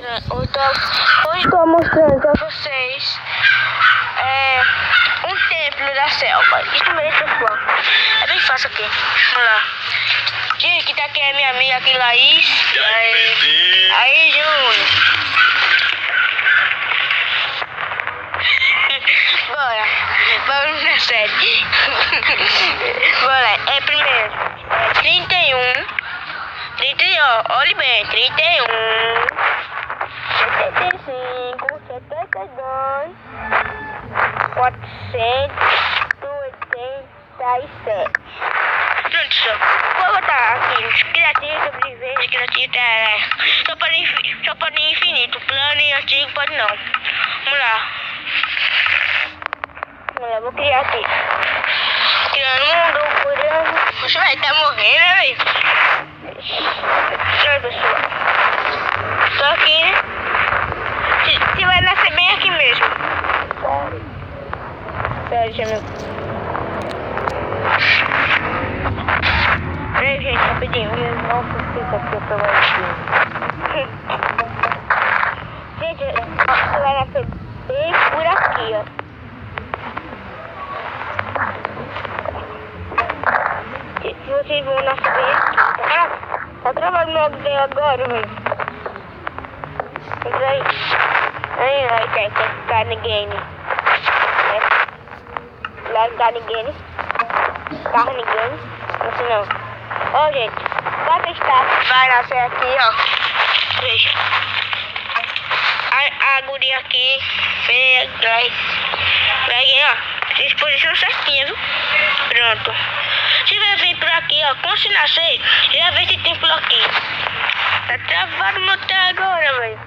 Hoje estou mostrando para vocês um templo da selva. Isso mesmo, pessoal. É bem fácil aqui. Vamos lá. Que tá aqui é minha amiga aqui, Laís. Aí, Júnior. Bora. Vamos na série. Bora. Primeiro. 31. Olhe bem. 31. 75, 72, 487. Pronto, vou botar aqui criativo, sobrevivência, criativo, só pode infinito, plano e antigo pode não. Vamos lá. Vou criar aqui. Criando mundo, curando. Você vai estar morrendo, né, velho? Oi, pessoal. Tô aqui, né? Você vai nascer bem aqui mesmo. Pera, deixa eu... Peraí, gente, rapidinho. Nossa, fica aqui, eu tô aqui. Gente, você vai nascer bem por aqui, ó. Vocês vão nascer bem aqui, tá? Tá travando meu bem agora, velho. Entra aí. Aí, tem que ficar ninguém. Lá está ninguém. Carro ninguém. Assim não. Ó, gente. Vai testar. Vai nascer aqui, ó. Veja. A guria aqui. Vai, ó. Disposição certinha, viu? Pronto. Se vai vir por aqui, ó. Quando se nascer, já vê se tem por aqui. Tá travado no até agora, velho.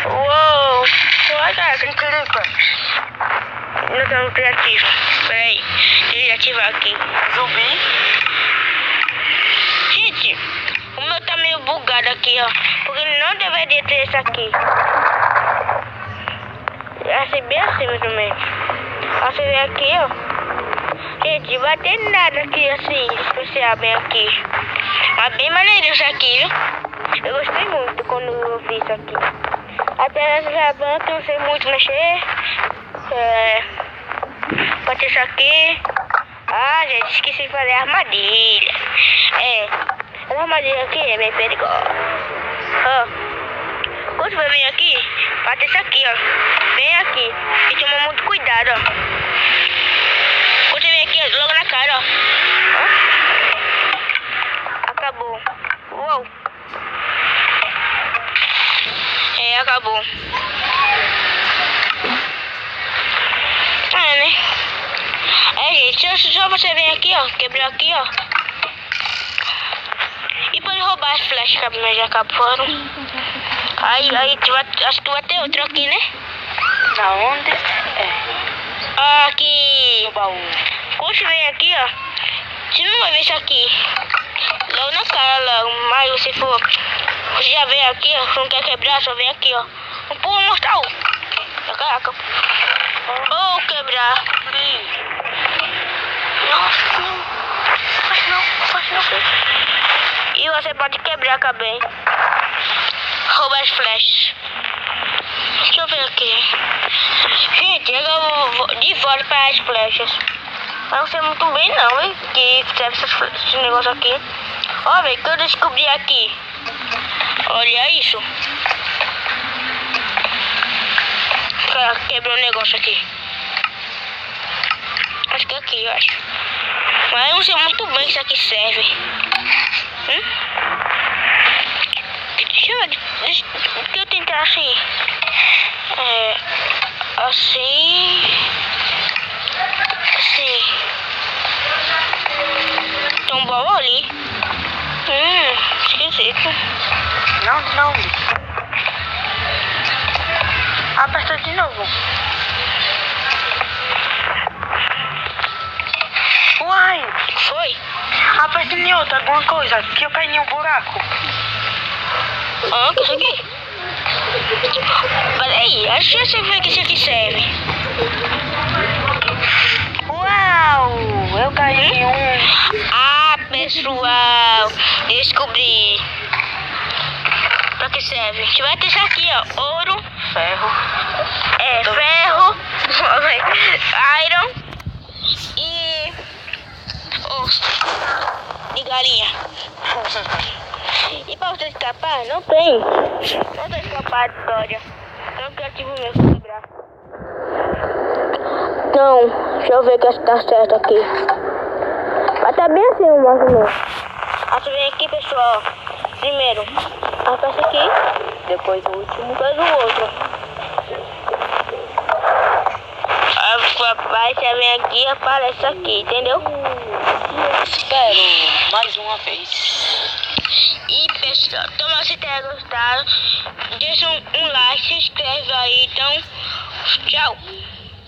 Uou! Olha, cara, que clica. Não tá no criativo. Peraí. Deixa eu ativar aqui. Zumbi. Gente, o meu tá meio bugado aqui, ó. Porque não deveria ter esse aqui. Assim, bem assim também. Você vê aqui, ó. Gente, vai ter nada aqui assim, especial bem aqui. Mas bem maneiro isso aqui, viu? Eu gostei muito quando eu vi isso aqui. Até nessa banca eu não sei muito mexer. Pode ser isso aqui. Ah, gente, esqueci de fazer a armadilha. Essa armadilha aqui é bem perigosa. Ó. Quando você vem aqui, vai ter isso aqui, ó. Bem aqui. E toma muito cuidado, ó. Quando você vem aqui, ó, logo na cara, ó. Acabou. Uou. Acabou. Né? Gente, só você vem aqui, ó. Quebrar aqui, ó. E pode roubar as flechas que já acabaram. Aí, acho que vai ter outro aqui, né? Da onde? Aqui. No baú. Quando você vem aqui, ó. Você não vai ver isso aqui. Logo na cara, logo. Mas você for. Você já vem aqui, ó. Não quer quebrar, só vem aqui, ó. Um pulo mortal. Caraca. Ou quebrar. Nossa. Faz não. E você pode quebrar também. Roubar as flechas. Deixa eu ver aqui. Gente, eu vou de volta para as flechas. Mas não sei muito bem não, hein? Que serve esse negócio aqui. Ó, velho, que eu descobri aqui. Olha isso. Quebrou um negócio aqui. Acho que é aqui, eu acho. Mas eu não sei muito bem que isso aqui serve. Deixa eu tentar assim. Assim. Tem um baú ali. Esquisito. Não. Aperta de novo. Uai. Foi? Aperta em outra, alguma coisa. Que eu caí em um buraco. Que isso aqui? Peraí, acho que você vê que isso aqui serve. Uau! Eu caí em um. Ah, pessoal, descobri. serve? Você vai ter isso aqui, ó. Ouro. Ferro. Ferro. Iron. E osso. De galinha. E pra você escapar, não tem. Não tem escapatória. Então criativo mesmo quebrar. Então, deixa eu ver que tá certo aqui. Mas tá bem assim, mais ou menos. Você vem aqui, pessoal. Primeiro, a peça aqui. Depois o último. Depois o outro. Aí você vem aqui e aparece aqui, entendeu? Espero mais uma vez. E pessoal, então se tenha gostado, deixa um like, se inscreve aí, então, tchau.